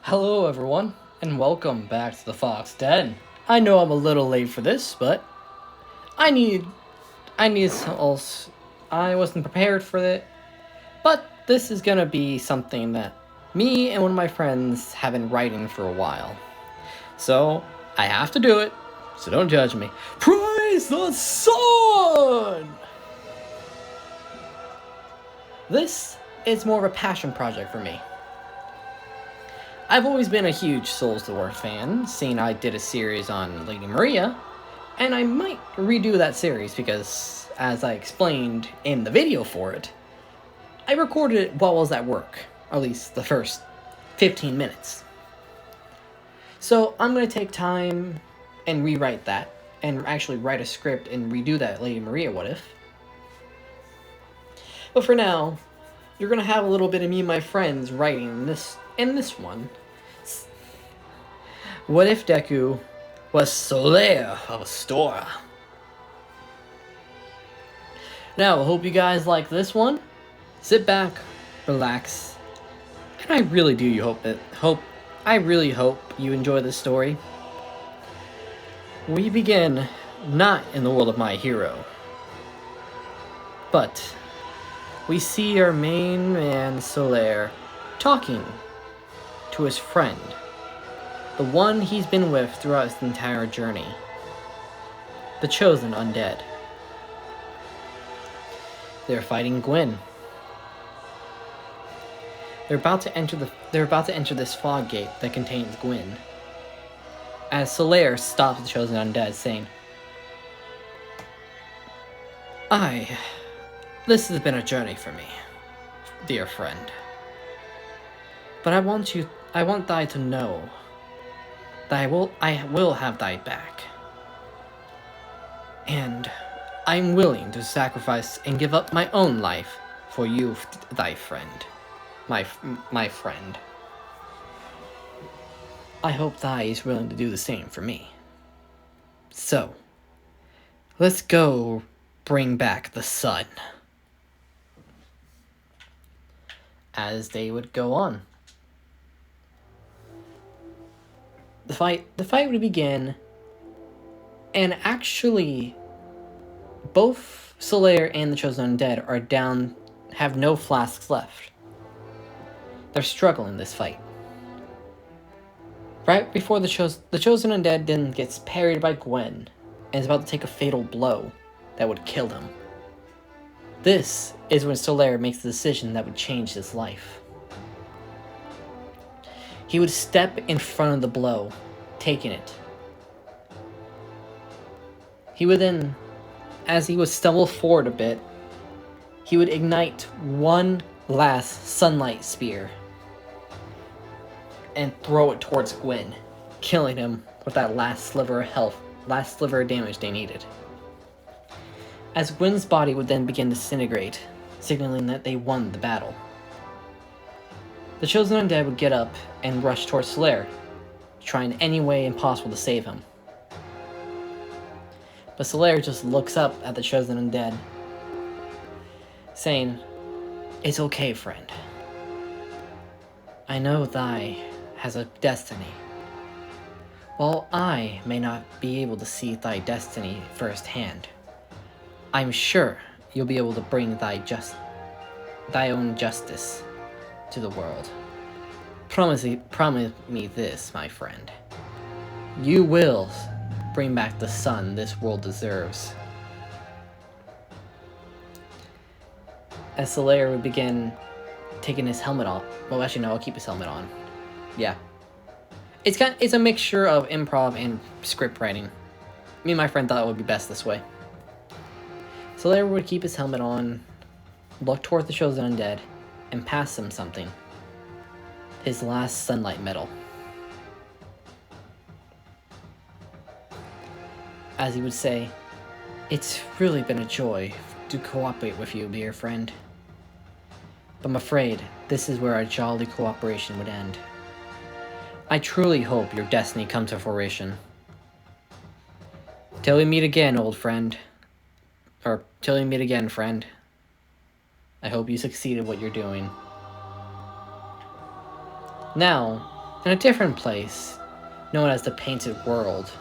Hello everyone, and welcome back to the Fox Den. I know I'm a little late for this, but I need some else. I wasn't prepared for it, but this is gonna be something that me and one of my friends have been writing for a while. So I have to do it, so don't judge me. Praise the sun! This is more of a passion project for me. I've always been a huge Souls of War fan, seeing I did a series on Lady Maria, and I might redo that series because, as I explained in the video for it, I recorded it while I was at work, at least the first 15 minutes. So I'm going to take time and rewrite that, and actually write a script and redo that Lady Maria what if. But for now, you're going to have a little bit of me and my friends writing this one. What if Deku was Solaire of Astora? Now, I hope you guys like this one. Sit back, relax, and I really hope you enjoy this story. We begin not in the world of my hero, but we see our main man Solaire talking to his friend, the one he's been with throughout his entire journey, the chosen undead. They're fighting Gwyn. They're about to enter this fog gate that contains Gwyn, as Solaire stops the chosen undead, saying, This has been a journey for me, dear friend. But I want thy to know that I will have thy back. And I'm willing to sacrifice and give up my own life for you, thy friend. My friend. I hope thy is willing to do the same for me. So, let's go bring back the sun. As they would go on. The fight would begin, and actually, both Solaire and the Chosen Undead are down, have no flasks left. They're struggling this fight. Right before the Chosen Undead then gets parried by Gwyn, and is about to take a fatal blow that would kill him. This is when Solaire makes the decision that would change his life. He would step in front of the blow, taking it. He would then, as he would stumble forward a bit, he would ignite one last sunlight spear and throw it towards Gwyn, killing him with that last sliver of health, last sliver of damage they needed. As Gwyn's body would then begin to disintegrate, signaling that they won the battle. The Chosen Undead would get up and rush towards Solaire, trying any way impossible to save him. But Solaire just looks up at the Chosen Undead, saying, "It's okay, friend. I know thy has a destiny. While I may not be able to see thy destiny firsthand, I'm sure you'll be able to bring thy own justice to the world. Promise me this, my friend. You will bring back the sun this world deserves." As Solaire would begin taking his helmet off. Well, actually, no, I'll keep his helmet on. Yeah. It's a mixture of improv and script writing. Me and my friend thought it would be best this way. Solaire would keep his helmet on, look towards the Chosen Undead, and pass him something. His last sunlight medal. As he would say, "It's really been a joy to cooperate with you, dear friend. But I'm afraid this is where our jolly cooperation would end. I truly hope your destiny comes to fruition. Till we meet again, old friend. Or, till we meet again, friend. I hope you succeed at what you're doing." Now, In a different place, known as the Painted World,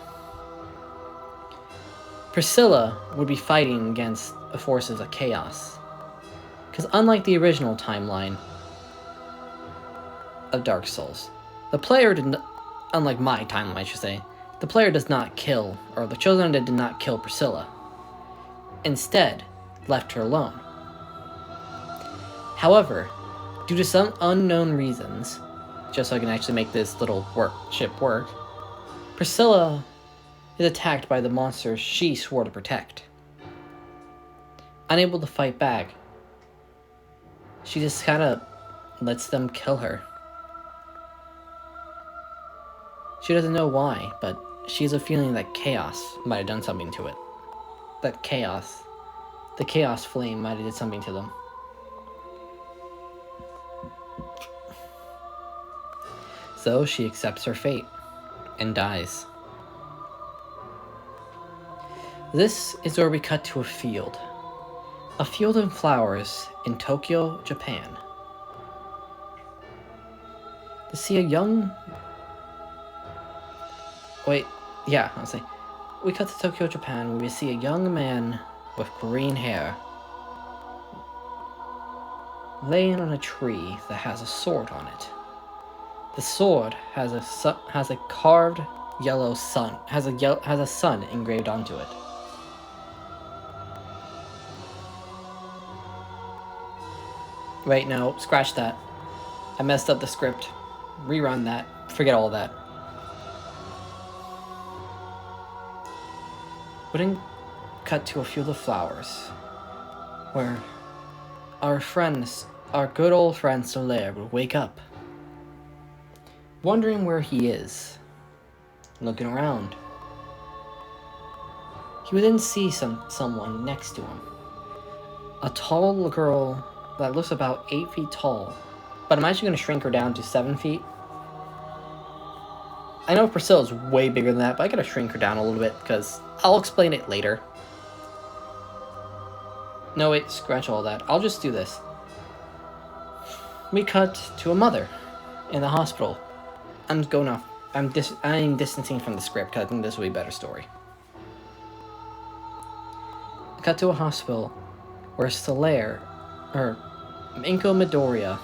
Priscilla would be fighting against the forces of chaos. Because unlike the original timeline of Dark Souls, the player did not, unlike my timeline I should say, the player does not kill, or the children did not kill Priscilla. Instead, left her alone. However, due to some unknown reasons, just so I can actually make this little ship work, Priscilla is attacked by the monsters she swore to protect. Unable to fight back, she just kind of lets them kill her. She doesn't know why, but she has a feeling that chaos might have done something to it. The chaos flame might have did something to them. So she accepts her fate and dies. This is where we cut to a field of flowers in Tokyo, Japan. To see a young... we cut to Tokyo, Japan, where we see a young man with green hair laying on a tree that has a sword on it. The sword has a carved yellow sun, has a sun engraved onto it. Wait, no, scratch that. I messed up the script. Rerun that. Forget all that. We then cut to a field of flowers, where our good old friend Solaire would wake up, wondering where he is, looking around. He would then see someone next to him. A tall girl that looks about 8 feet tall, but I'm actually going to shrink her down to 7 feet. I know Priscilla's way bigger than that, but I gotta shrink her down a little bit, because I'll explain it later. No, wait, scratch all that. I'll just do this. We cut to a mother in the hospital. I'm distancing from the script, because I think this will be a better story. Cut to a hospital where Solaire, or Inko Midoriya,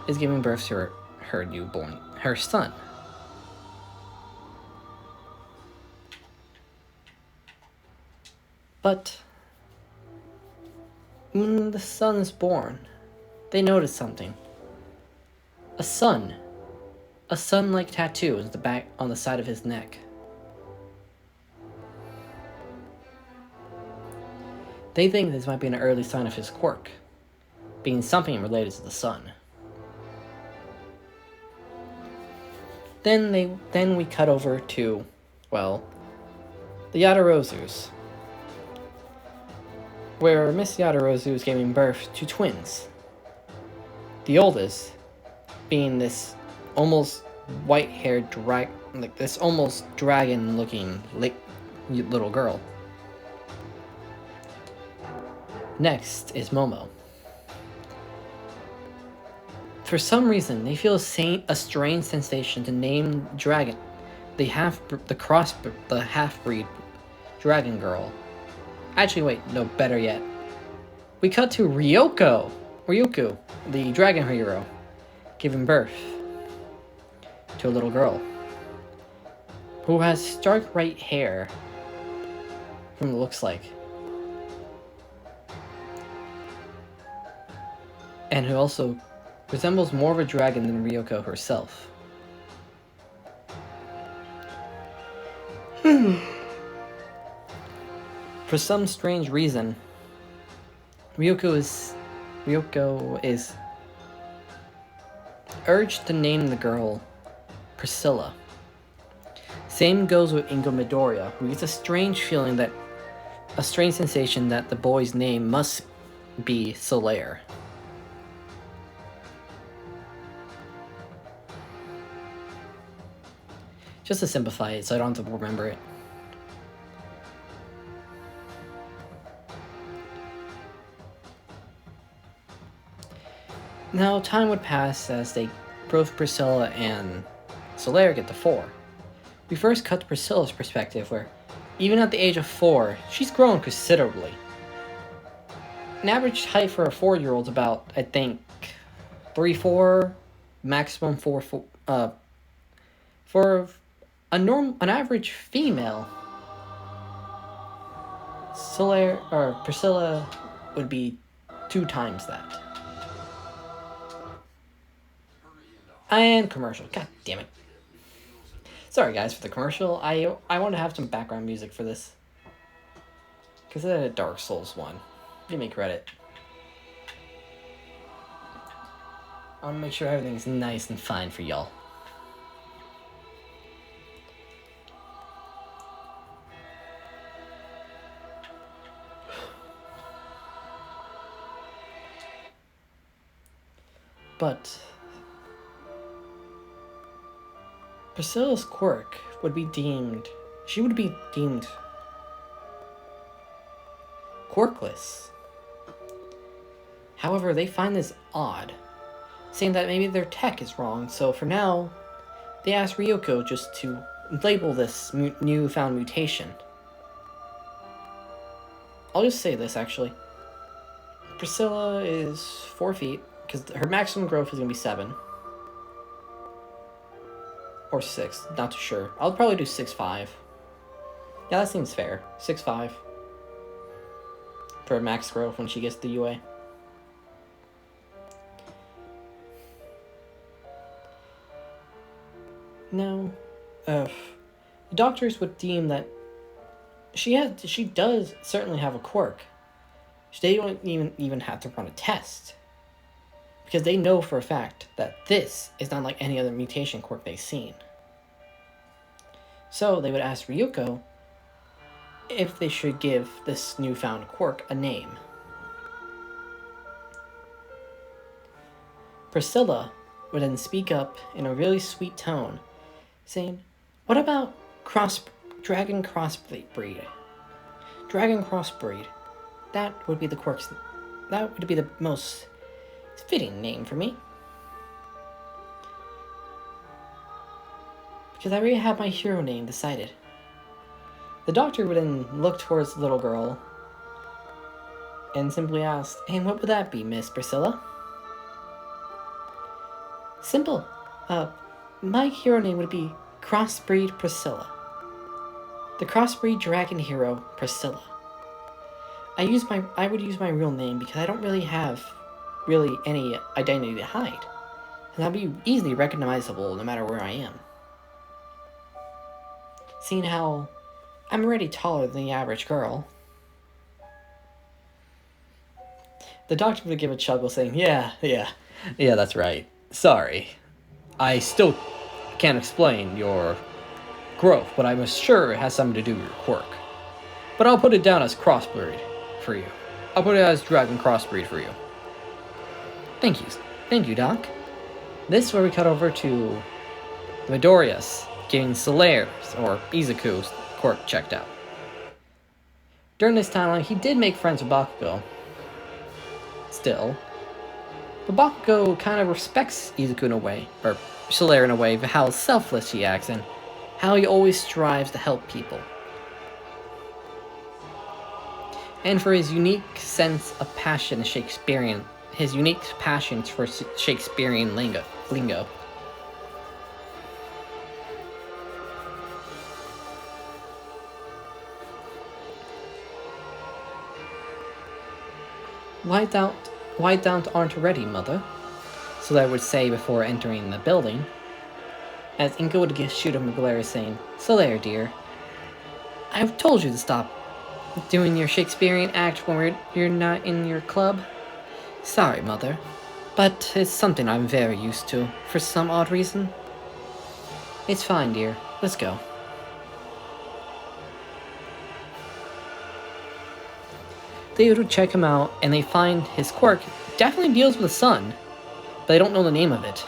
is giving birth to her son. But when the son is born, they notice something. A sun-like tattoo is on the side of his neck. They think this might be an early sign of his quirk, being something related to the sun. Then we cut over to, well, the Yadarozus, where Miss Yadarozu is giving birth to twins. The oldest being this almost white-haired this almost dragon-looking little girl. Next is Momo. For some reason, they feel a strange sensation to name Dragon, the half-breed dragon girl. Actually, wait, no, better yet. We cut to Ryuko, the dragon hero, giving birth to a little girl who has stark white hair, from what it looks like, and who also resembles more of a dragon than Ryuko herself. For some strange reason, Ryuko is urged to name the girl Priscilla. Same goes with Inko Midoriya, who gets a strange sensation that the boy's name must be Solaire. Just to simplify it so I don't have to remember it. Now, time would pass as both Priscilla and Solaire get to 4. We first cut to Priscilla's perspective, where, even at the age of 4, she's grown considerably. An average height for a 4-year-old is about, I think, 3'4", maximum 4'4". For an average female, Priscilla would be 2 times that. And commercial. God damn it. Sorry guys for the commercial. I want to have some background music for this. Because it's a Dark Souls 1. Give me credit. I want to make sure everything's nice and fine for y'all. But Priscilla's quirk would be deemed... She would be deemed quirkless. However, they find this odd, saying that maybe their tech is wrong, so for now, they ask Ryoko just to label this newfound mutation. I'll just say this, actually. Priscilla is 4 feet, because her maximum growth is going to be 7. Or 6, not too sure. I'll probably do 6'5". Yeah, that seems fair. 6'5". For max growth when she gets the UA. No. The doctors would deem that she does certainly have a quirk. They don't even have to run a test. Because they know for a fact that this is not like any other mutation quirk they've seen. So they would ask Ryoko if they should give this newfound quirk a name. Priscilla would then speak up in a really sweet tone, saying, "What about dragon crossbreed? Dragon crossbreed. That would be the quirk's. That would be the most fitting name for me. Because I already have my hero name decided." The doctor would then look towards the little girl and simply ask, "And what would that be, Miss Priscilla?" "Simple. My hero name would be Crossbreed Priscilla. The Crossbreed Dragon Hero Priscilla. I would use my real name because I don't really have any identity to hide. And I'll be easily recognizable no matter where I am. Seeing how I'm already taller than the average girl." The doctor would give a chuckle saying, Yeah, that's right. Sorry. I still can't explain your growth, but I'm sure it has something to do with your quirk. But I'll put it down as crossbreed for you. I'll put it as dragon crossbreed for you." Thank you, Doc. This is where we cut over to the Midoriyas getting Solaire's, or Izuku's, quirk checked out. During this timeline, he did make friends with Bakugo. Still. But Bakugo kind of respects Izuku in a way, or Solaire in a way, for how selfless he acts and how he always strives to help people. And for his unique sense of passion his unique passions for Shakespearean lingo. Why thou aren't ready, mother?" Solaire would say before entering the building, as Inko would shoot him a glare saying, "Solaire, dear, I've told you to stop doing your Shakespearean act when you're not in your club. Sorry, mother, but it's something I'm very used to, for some odd reason. It's fine, dear. Let's go." They would check him out, and they find his quirk definitely deals with the sun, but they don't know the name of it.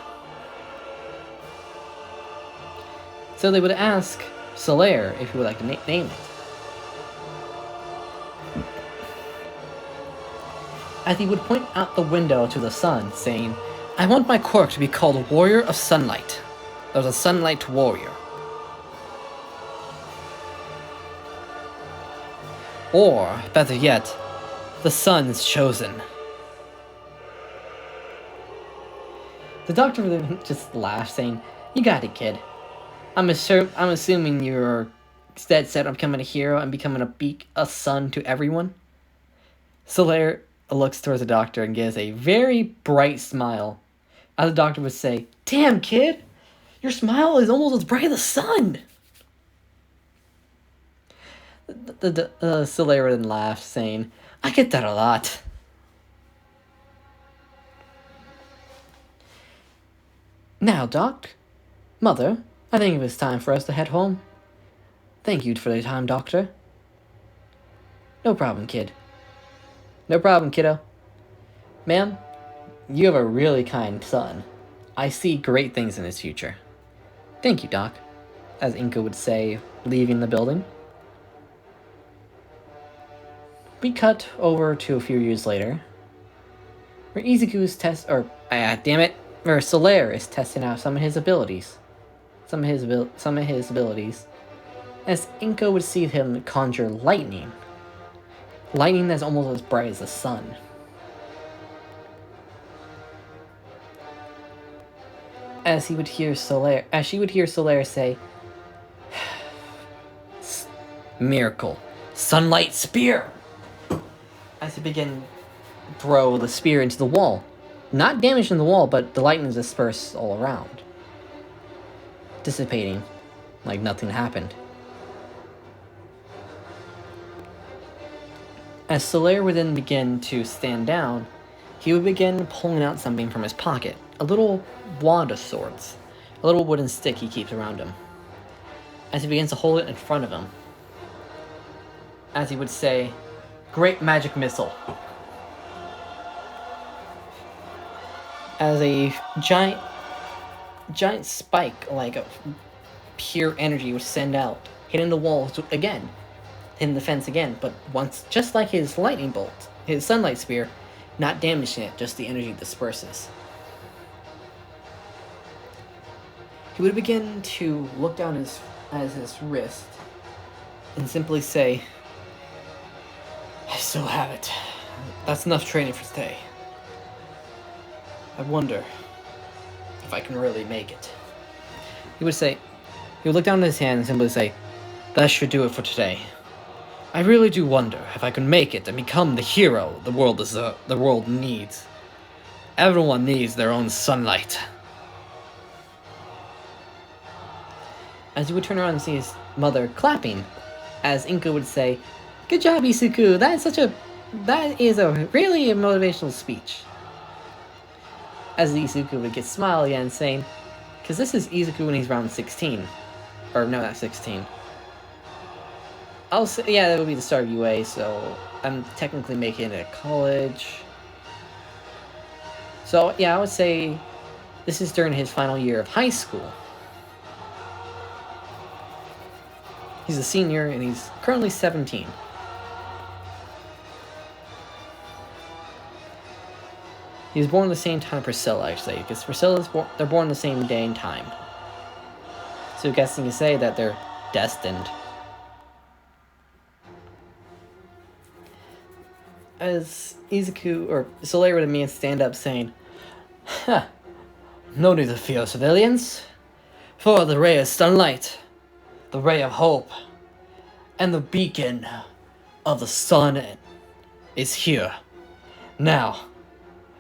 So they would ask Solaire if he would like to name it. As he would point out the window to the sun, saying, "I want my quirk to be called Warrior of Sunlight." There's a sunlight warrior. Or, better yet, the sun's chosen. The doctor just laughed, saying, "You got it, kid. I'm assuming you're dead set on becoming a hero and becoming a son to everyone." Solaire looks towards the doctor and gives a very bright smile. As the doctor would say, "Damn, kid! Your smile is almost as bright as the sun!" Solaire then laughed, saying, "I get that a lot." "Now, Doc, Mother, I think it was time for us to head home. Thank you for the time, Doctor." No problem, kid. No problem, kiddo. Ma'am, you have a really kind son. I see great things in his future. Thank you, Doc, as Inka would say, leaving the building. We cut over to a few years later, where Izuku's where Solaire is testing out some of his abilities. As Inko would see him conjure lightning. Lightning that's almost as bright as the sun. As she would hear Solaire say, "Miracle, sunlight spear!" As he began throw the spear into the wall. Not damaging the wall, but the lightning dispersed all around, dissipating like nothing happened. As Solaire would then begin to stand down, he would begin pulling out something from his pocket, a little wand of sorts, a little wooden stick he keeps around him. As he begins to hold it in front of him, as he would say, "Great magic missile." As a giant spike, like of pure energy, would send out, hitting the wall again, hitting the fence again, but once, just like his lightning bolt, his sunlight spear, not damaging it, just the energy disperses. He would begin to look down his wrist and simply say, "I still have it. That's enough training for today. I wonder if I can really make it." He would look down at his hand and simply say, "That should do it for today. I really do wonder if I can make it and become the hero the world needs. Everyone needs their own sunlight." As he would turn around and see his mother clapping, as Inka would say, "Good job, Isuku. That is really a motivational speech." As Izuku would get smile again, saying, because this is Izuku when he's around 16. Or, no, not 16. I'll say, yeah, that would be the start of UA, so I'm technically making it a college. So, yeah, I would say this is during his final year of high school. He's a senior, and he's currently 17. He was born the same time Priscilla, actually, because they're born the same day and time. So I'm guessing you say that they're destined. As Izuku, or Solaire would me stand up saying, "Ha! No need to fear, civilians. For the ray of sunlight, the ray of hope, and the beacon of the sun is here. Now,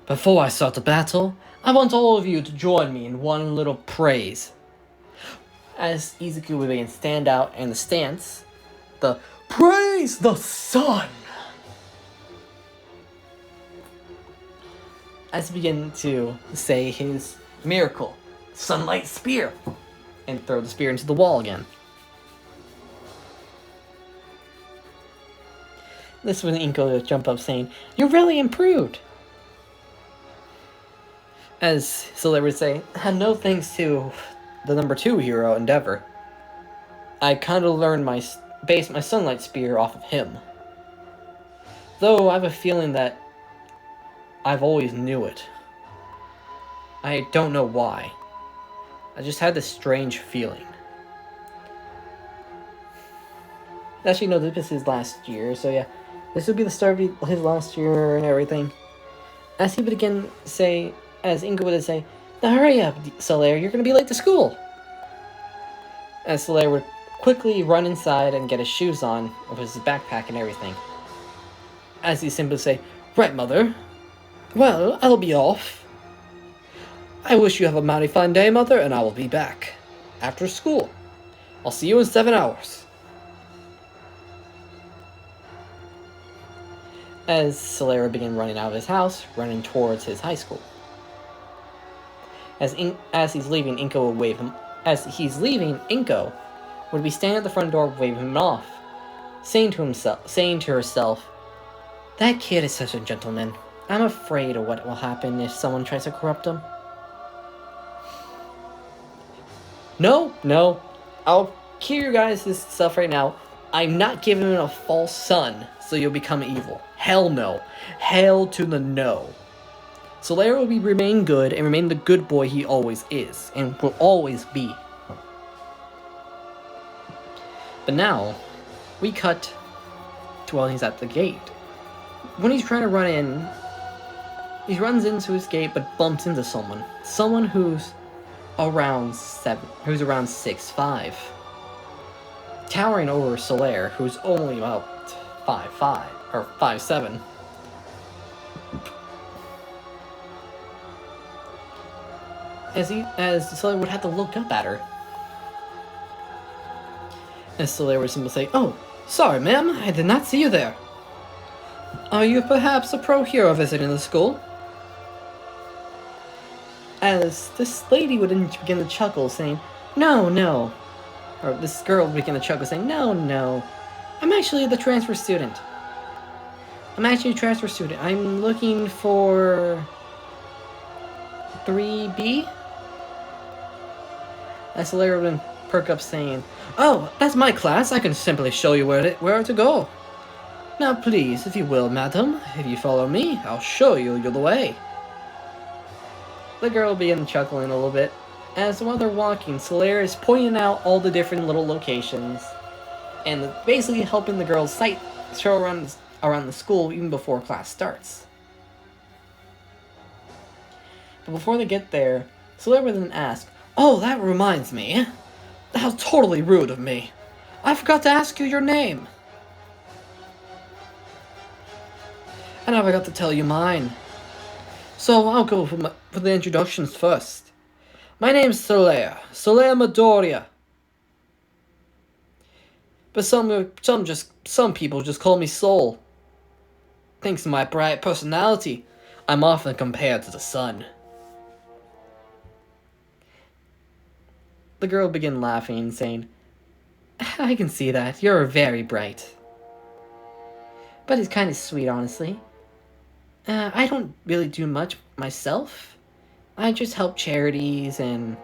before I start the battle, I want all of you to join me in one little praise." As Izuku would begin stand out in the stance, the "Praise the sun!" As he began to say his miracle, sunlight spear, and throw the spear into the wall again. This was Inko to jump up saying, "You really improved." As Solaire would say, "No thanks to the number 2 hero, Endeavor. I kind of learned my sunlight spear off of him. Though I have a feeling that I've always knew it. I don't know why. I just had this strange feeling. Actually, no, this is his last year, so yeah. This would be the start of his last year and everything. As he would again say, as Ingo would say, "Now hurry up, Solaire, you're gonna be late to school." As Solaire would quickly run inside and get his shoes on, with his backpack and everything. As he simply say, "Right, mother. Well, I'll be off. I wish you have a mighty fine day, mother, and I will be back after school. I'll see you in 7 hours." As Solaire began running out of his house, running towards his high school. As he's leaving, Inko would wave him. As he's leaving, Inko would be standing at the front door, waving him off, saying to herself, "That kid is such a gentleman. I'm afraid of what will happen if someone tries to corrupt him." No, I'll hear you guys this stuff right now. I'm not giving him a false son, so you'll become evil. Hell no. Hell to the no. Solaire will remain good and remain the good boy he always is, and will always be. But now, we cut to while he's at the gate. When he's trying to run in, he runs into his gate but bumps into someone. Someone who's around 6'5". Towering over Solaire, who's only about 5'5", or 5'7". As Solaire would have to look up at her. As Solaire would simply say, "Oh, sorry ma'am, I did not see you there. Are you perhaps a pro hero visiting the school?" As this lady would begin to chuckle, saying, No. Or this girl would begin to chuckle, saying, No. I'm actually the transfer student. I'm looking for 3B? As Solaire would perk up, saying, "Oh, that's my class. I can simply show you where to go. Now please, if you will, madam, if you follow me, I'll show you the way." The girl began chuckling a little bit. As while they're walking, Solaire is pointing out all the different little locations, and basically helping the girls show around the school even before class starts. But before they get there, Solaire would then ask, "Oh, that reminds me. That was totally rude of me. I forgot to ask you your name. And I forgot to tell you mine. So I'll go for the introductions first. My name's Solaire Midoriya. But some people just call me Soul. Thanks to my bright personality, I'm often compared to the sun." The girl began laughing, saying, "I can see that. You're very bright. But it's kind of sweet, honestly. I don't really do much myself. I just help charities and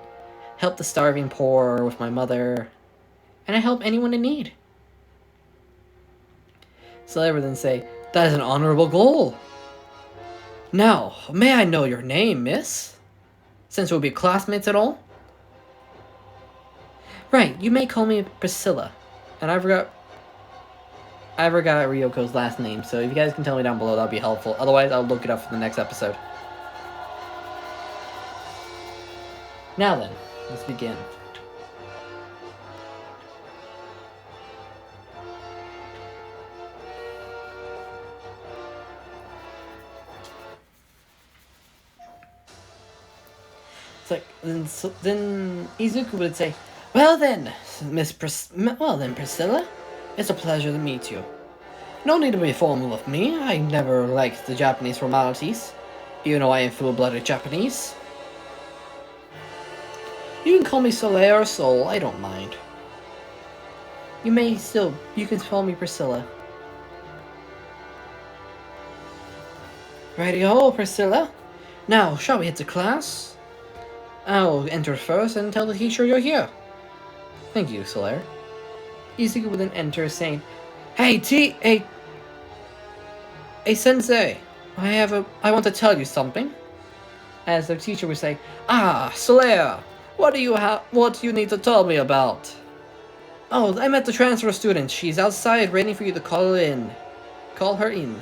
help the starving poor with my mother, and I help anyone in need." So I would then say, "That is an honorable goal. Now, may I know your name, miss? Since we'll be classmates at all?" "Right, you may call me Priscilla. And I forgot Ryoko's last name, so if you guys can tell me down below, that'll be helpful. Otherwise, I'll look it up for the next episode." Now then, let's begin. It's like, then Izuku would say, well then, Priscilla, it's a pleasure to meet you. No need to be formal with me. I never liked the Japanese formalities, even though I am full-blooded Japanese. You can call me Solaire or Soul, I don't mind. You can call me Priscilla. Righty-ho, Priscilla. Now, shall we head to class? I'll enter first and tell the teacher you're here. Thank you, Solaire. Izuku would then enter, saying, Hey, Sensei, I want to tell you something. As the teacher would say, Solaire, What do you need to tell me about? Oh, I met the transfer student. She's outside waiting for you to call in. Call her in.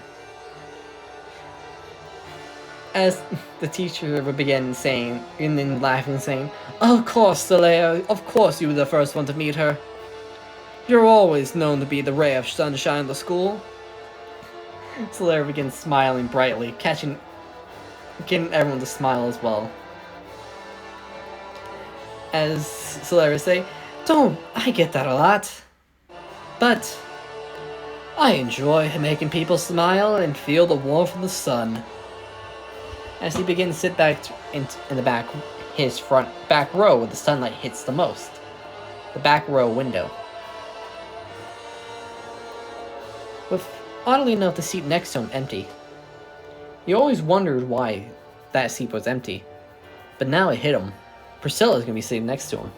As the teacher would begin saying, and then laughing, saying, "Of course, Solaire, of course you were the first one to meet her. You're always known to be the ray of sunshine in the school." Solaire begins smiling brightly, getting everyone to smile as well. As Solaire would say, I get that a lot. But I enjoy making people smile and feel the warmth of the sun. As he begins to sit back in the back, his back row where the sunlight hits the most. The back row window. With, oddly enough, the seat next to him empty. He always wondered why that seat was empty. But now it hit him. Priscilla's gonna be sitting next to him.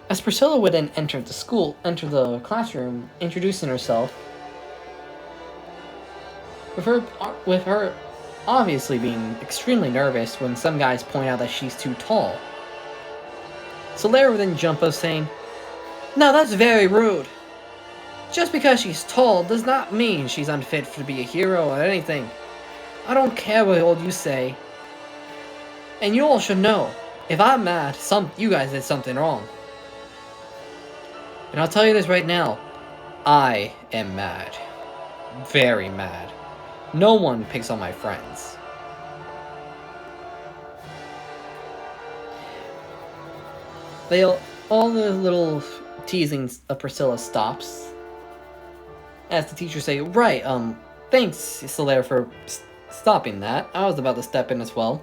As Priscilla would then enter the classroom, introducing herself, with her obviously being extremely nervous when some guys point out that she's too tall. Solaire would then jump up saying, "Now that's very rude. Just because she's tall does not mean she's unfit to be a hero or anything. I don't care what all you say. And you all should know, if I'm mad, you guys did something wrong. And I'll tell you this right now, I am mad. Very mad. No one picks on my friends." All the little teasings of Priscilla stops. As the teachers say, "Right, thanks, Solaire, for stopping that. I was about to step in as well."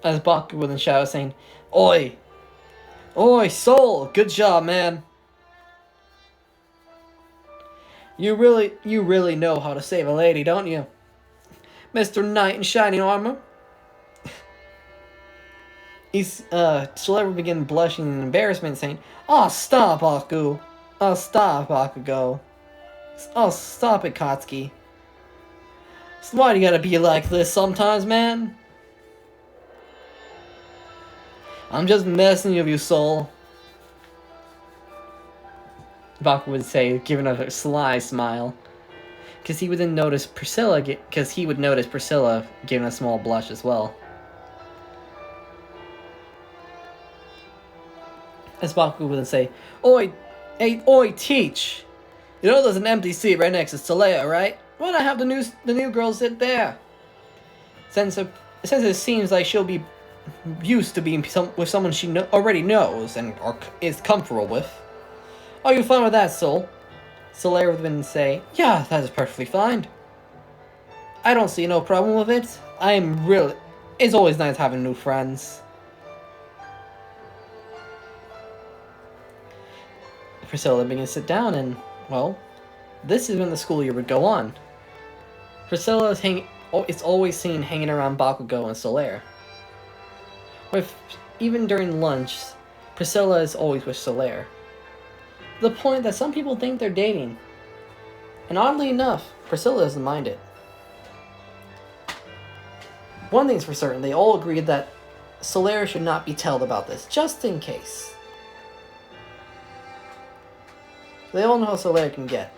As Baku would then shout, saying, "Oi! Oi, Sol! Good job, man! You really know how to save a lady, don't you? Mr. Knight in shining armor?" Solaire would begin blushing in embarrassment, saying, "Oh, stop, Baku! Oh, stop, Bakugo! Oh, stop it, Katsuki! So why do you gotta be like this sometimes, man? I'm just messing with you, Sol." Baku would say, giving a sly smile, because he would then notice Priscilla, giving a small blush as well. As Baku would then say, "Oi, hey, oi, teach! You know there's an empty seat right next to Solaire, right? Why not have the new girl sit there? Since it seems like she'll be used to being with someone she already knows and is comfortable with. Are you fine with that, Sol?" Solaire would then say, "Yeah, that is perfectly fine. I don't see no problem with it. It's always nice having new friends." Priscilla begins to sit down and, well, this is when the school year would go on. Priscilla is always seen hanging around Bakugo and Solaire. Even during lunch, Priscilla is always with Solaire. To the point that some people think they're dating. And oddly enough, Priscilla doesn't mind it. One thing's for certain, they all agreed that Solaire should not be told about this, just in case. They all know how Solaire can get.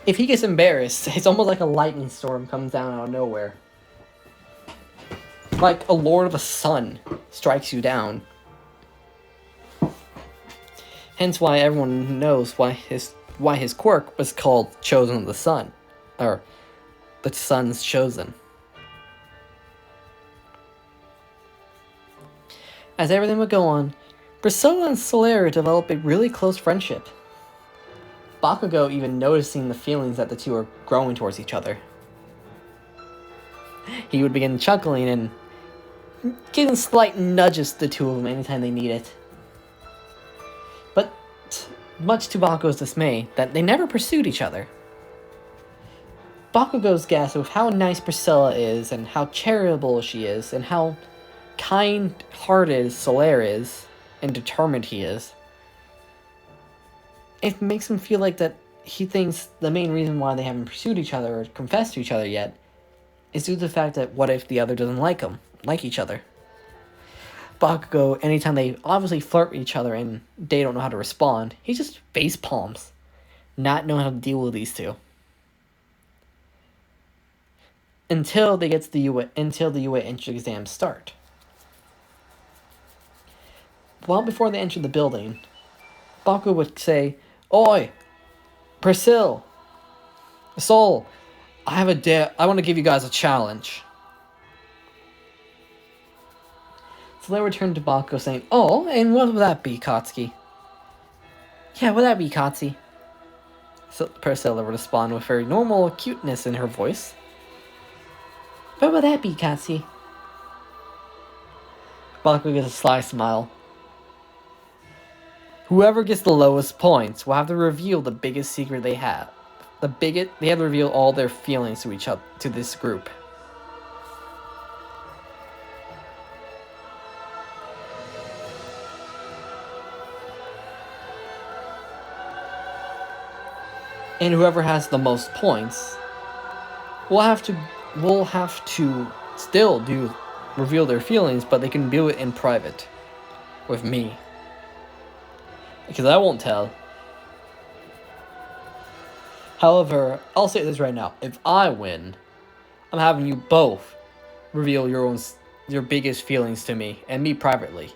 If he gets embarrassed, it's almost like a lightning storm comes down out of nowhere. Like a Lord of the Sun strikes you down. Hence why everyone knows why his quirk was called Chosen of the Sun. Or, the Sun's Chosen. As everything would go on, Priscilla and Solaire develop a really close friendship. Bakugo even noticing the feelings that the two are growing towards each other. He would begin chuckling and giving slight nudges to the two of them anytime they need it. But, much to Bakugo's dismay, that they never pursued each other. Bakugo's guess with how nice Priscilla is, and how charitable she is, and how kind-hearted Solaire is, and determined he is. It makes him feel like that he thinks the main reason why they haven't pursued each other or confessed to each other yet is due to the fact that what if the other doesn't like each other? Bakugo, anytime they obviously flirt with each other and they don't know how to respond, he just face palms, not knowing how to deal with these two. Until the UA entrance exams start. Well before they enter the building, Bakugo would say, "Oi, Priscilla, Soul, I want to give you guys a challenge." Solaire returned to Bakugo saying, "Oh, and what would that be, Katsuki?" "Yeah, what would that be, Katsuki?" So Priscilla would respond with her normal cuteness in her voice. "What would that be, Katsuki?" Bakugo gets a sly smile. "Whoever gets the lowest points will have to reveal the biggest secret they have. They have to reveal all their feelings to each other, to this group." And whoever has the most points will have to still reveal their feelings, but they can do it in private with me. Because I won't tell. However, I'll say this right now. If I win, I'm having you both reveal your biggest feelings to me, and me privately.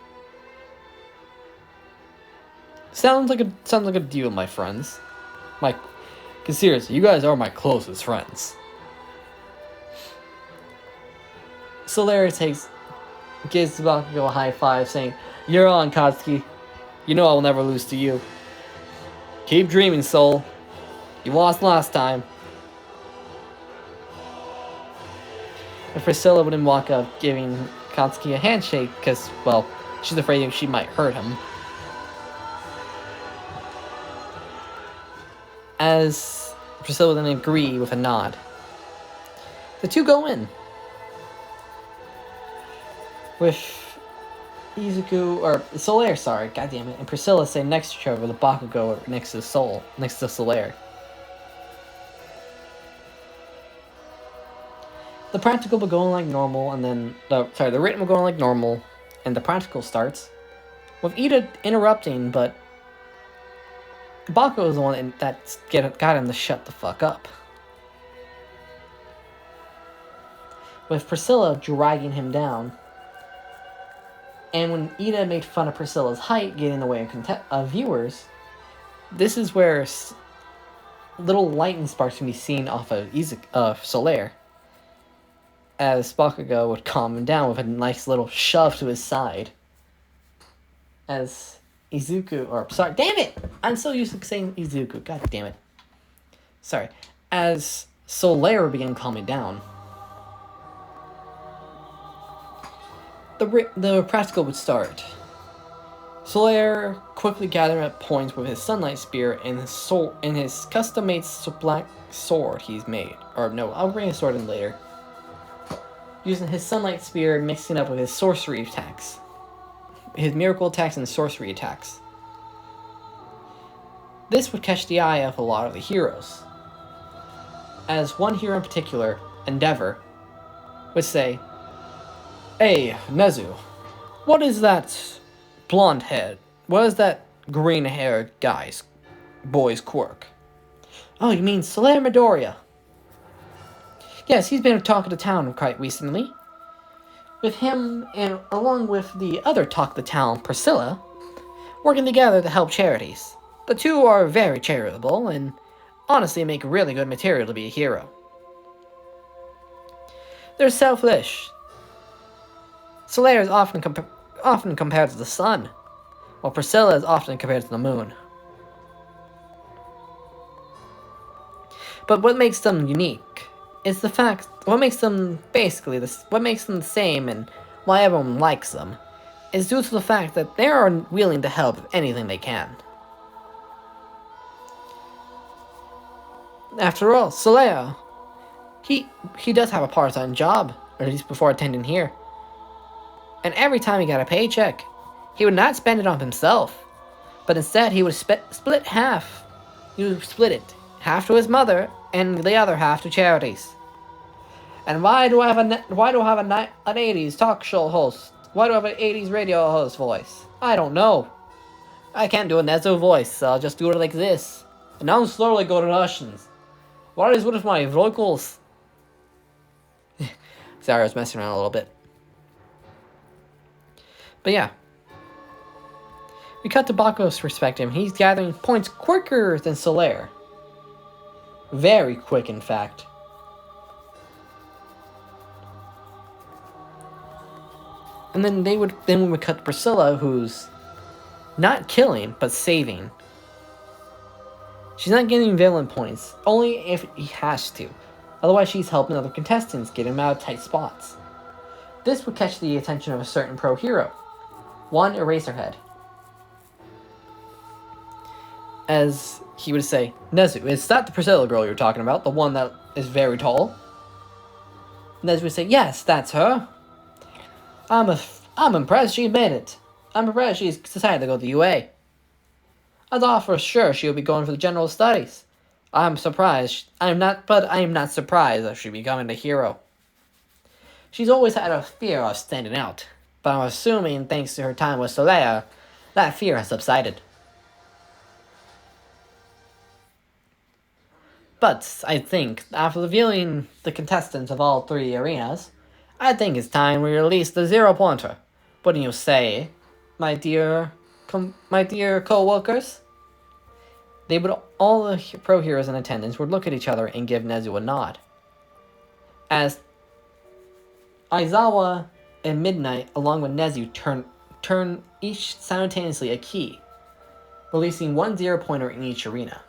Sounds like a deal, my friends. Because seriously, you guys are my closest friends. Solaire gives Bakugo a high five, saying, "You're on, Katsuki. You know I will never lose to you. Keep dreaming, Soul. You lost last time." And Priscilla wouldn't walk up giving Katsuki a handshake because, well, she's afraid she might hurt him. As Priscilla didn't agree with a nod, the two go in. With Solaire, sorry, goddammit, and Priscilla stay next to each other, the Bakugo next to Solaire. The practical will go on like normal, and then the written will go on like normal, and the practical starts with Ida interrupting, but Bakugo is the one that got him to shut the fuck up. With Priscilla dragging him down. And when Ida made fun of Priscilla's height getting in the way of viewers, this is where little lightning sparks can be seen off of Solaire, as Bakugo would calm him down with a nice little shove to his side. As damn it! I'm so used to saying Izuku, god damn it. Sorry. As Solaire began calming down, the practical would start. Solaire quickly gathered up points with his sunlight spear and his custom-made black sword he's made. Or no, I'll bring his sword in later. Using his sunlight spear and mixing up with his sorcery attacks. His miracle attacks and sorcery attacks. This would catch the eye of a lot of the heroes. As one hero in particular, Endeavor, would say, "Hey, Nezu, what is that blonde head? What is that green-haired boy's quirk?" "Oh, you mean Solaire Midoriya?" "Yes, he's been talking to town quite recently. With him, and along with the other talk to town, Priscilla, working together to help charities. The two are very charitable, and honestly make really good material to be a hero. They're selfish. Solaire is often compared to the sun, while Priscilla is often compared to the moon. But what makes them unique is what makes them the same and why everyone likes them is due to the fact that they are willing to help with anything they can. After all, Solaire, he does have a part-time job, or at least before attending here. And every time he got a paycheck, he would not spend it on himself, but instead he would split half. He would split it, half to his mother and the other half to charities. And why do I have an 80s talk show host? Why do I have an 80s radio host voice? I don't know. I can't do a Nezu voice, so I'll just do it like this. And now I'm slowly going to Russians. What is with my vocals? Sorry, I was messing around a little bit. But yeah. We cut to Baku's perspective. He's gathering points quicker than Solaire. Very quick, in fact. And then we would cut to Priscilla, who's not killing, but saving. She's not getting villain points, only if he has to. Otherwise, she's helping other contestants get him out of tight spots. This would catch the attention of a certain pro hero. One Eraserhead. As he would say, Nezu, is that the Priscilla girl you're talking about? The one that is very tall? Nezu would say, yes, that's her. I'm impressed she made it. I'm impressed she's decided to go to the UA. I thought for sure she would be going for the general studies. I'm surprised. I am not surprised that she'll be becoming a hero. She's always had a fear of standing out, but I'm assuming thanks to her time with Solaire, that fear has subsided. But I think, after revealing the contestants of all three arenas, I think it's time we release the zero-pointer. Wouldn't you say, my dear co-workers? All the pro heroes in attendance would look at each other and give Nezu a nod. As Aizawa and Midnight, along with Nezu, turn each simultaneously a key, releasing one zero-pointer in each arena.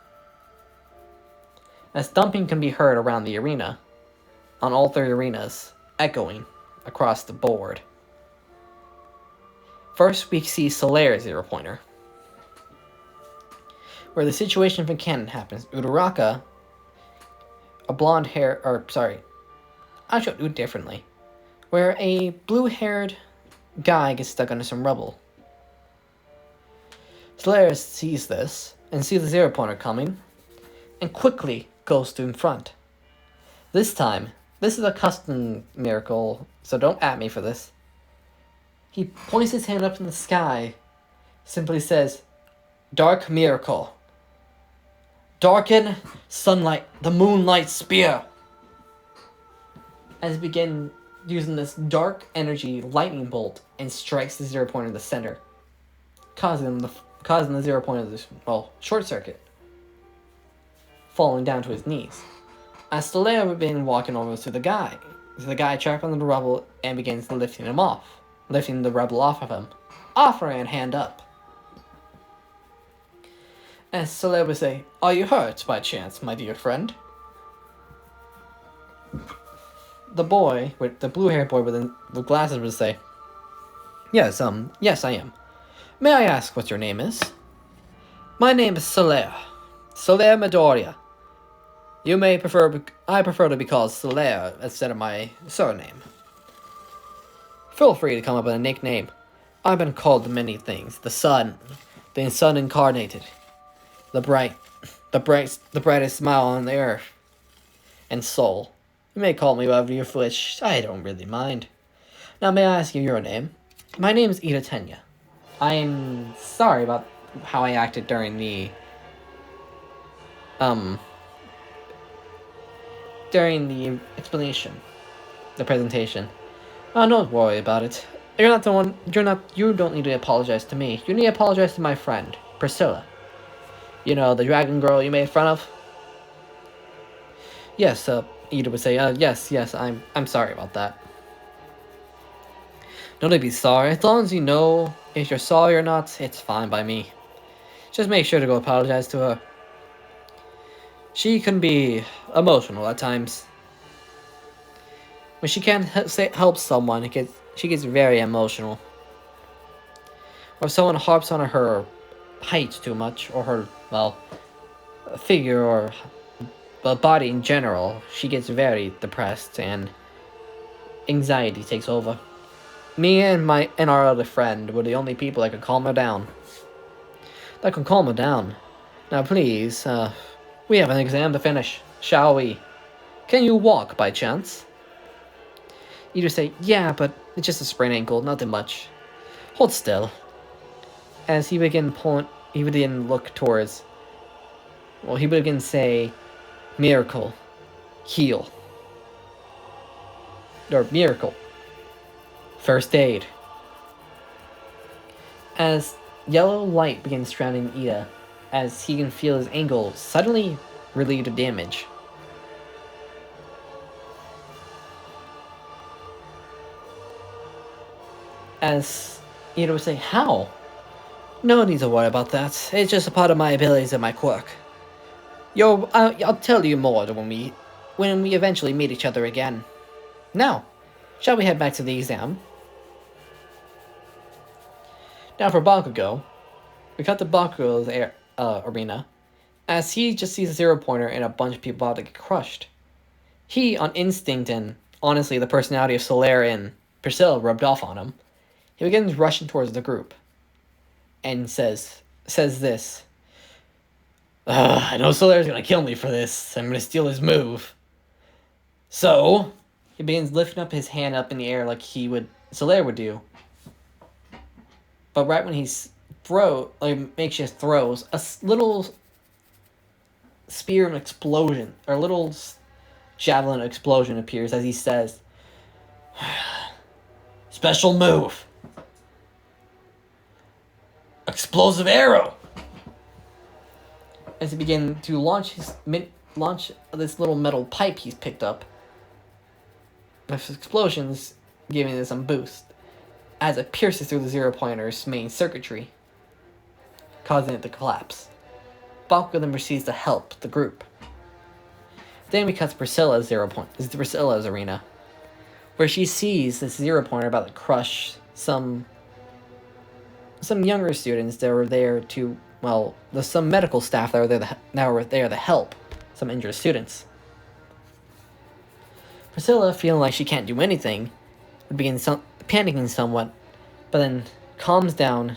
As thumping can be heard around the arena, on all three arenas, echoing across the board. First, we see Solaire's zero-pointer, where the situation from canon happens. Uraraka, I should do it differently, where a blue-haired guy gets stuck under some rubble. Solaire sees this, and sees the zero-pointer coming, and quickly goes to in front. This time, this is a custom miracle, so don't at me for this. He points his hand up in the sky, simply says, Dark Miracle. Darken sunlight, the moonlight spear. As he begins using this dark energy lightning bolt and strikes the zero-pointer in the center, causing the zero-pointer to short circuit, falling down to his knees. As Solaire had been walking over to the guy trapped under the rubble and begins lifting the rubble off of him, offering a hand up. As Solaire would say, are you hurt by chance, my dear friend? The blue-haired boy with glasses would say, yes, I am. May I ask what your name is? My name is Solaire. Solaire Midoriya. I prefer to be called Solaire instead of my surname. Feel free to come up with a nickname. I've been called many things. The sun incarnated, the brightest smile on the earth, and soul. You may call me whatever you wish. I don't really mind. Now, may I ask you your name? My name is Ida Tenya. I'm sorry about how I acted during the explanation, the presentation. Oh, don't worry about it. You don't need to apologize to me. You need to apologize to my friend, Priscilla. You know, the dragon girl you made fun of? Yes, Ida would say, yes, I'm sorry about that. No need to be sorry. As long as you know if you're sorry or not, it's fine by me. Just make sure to go apologize to her. She can be emotional at times. When she can't help someone, she gets very emotional. Or if someone harps on her height too much, or her, figure or body in general, she gets very depressed and anxiety takes over. Me and our other friend were the only people that could calm her down. Now please, we have an exam to finish, shall we? Can you walk by chance? You just say, yeah, but it's just a sprained ankle, nothing much. Hold still. As he began pulling, he would then look towards, well, he would again say, miracle, heal. Or miracle, first aid. As yellow light begins surrounding Ida, as he can feel his ankle suddenly relieved of damage. As Ida would say, how? No need to worry about that. It's just a part of my abilities and my quirk. I'll tell you more when we eventually meet each other again. Now, shall we head back to the exam? Now for Bakugo. We cut to Bakugo's arena, as he just sees a zero-pointer and a bunch of people about to get crushed. He, on instinct and, honestly, the personality of Solaire and Priscilla rubbed off on him. He begins rushing towards the group, and says this. I know Solaire's gonna kill me for this. I'm gonna steal his move. So, he begins lifting up his hand up in the air like Solaire would do. But right when he's makeshift throws, a little spear explosion, or a little javelin explosion appears as he says, special move. Explosive arrow. As he begins to launch this little metal pipe he's picked up, with explosions giving it some boost, as it pierces through the zero-pointer's main circuitry, causing it to collapse. Bakugo then proceeds to help the group. Then we cut to Priscilla's arena, where she sees this zero-pointer about to crush some younger students that were there to, there's some medical staff that were there to help some injured students. Priscilla, feeling like she can't do anything, would begin panicking somewhat, but then calms down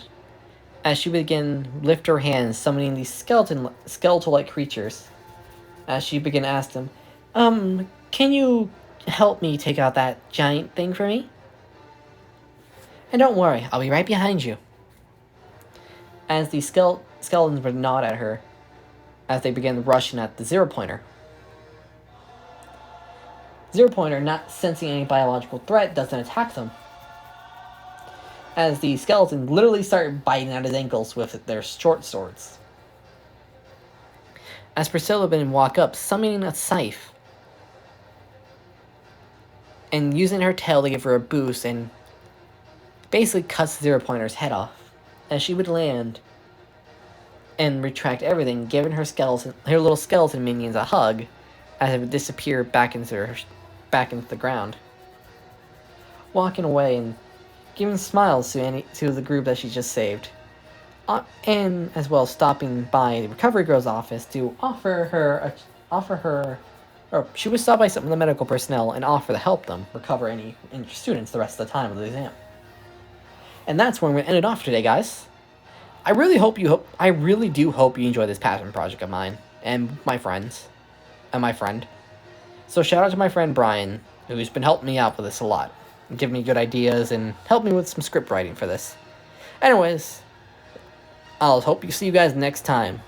as she would again lift her hands, summoning these skeletal-like creatures. As she began to ask them, can you help me take out that giant thing for me? And don't worry, I'll be right behind you. As the skeletons would nod at her, as they began rushing at the zero-pointer. Zero-pointer, not sensing any biological threat, doesn't attack them, as the skeletons literally start biting at his ankles with their short swords. As Priscilla would walk up, summoning a scythe, and using her tail to give her a boost, and basically cuts Zero-Pointer's head off, as she would land and retract everything, giving her little skeleton minions a hug, as it would disappear back into the ground, walking away and giving smiles to the group that she just saved, and as well stopping by the recovery girl's office to she would stop by some of the medical personnel and offer to help them recover any injured students the rest of the time of the exam. And that's where we're going to end it off today, guys. I really do hope you enjoy this passion project of mine and my friends and my friend. So shout out to my friend Brian, who's been helping me out with this a lot, and giving me good ideas and helped me with some script writing for this. Anyways, I'll hope you see you guys next time.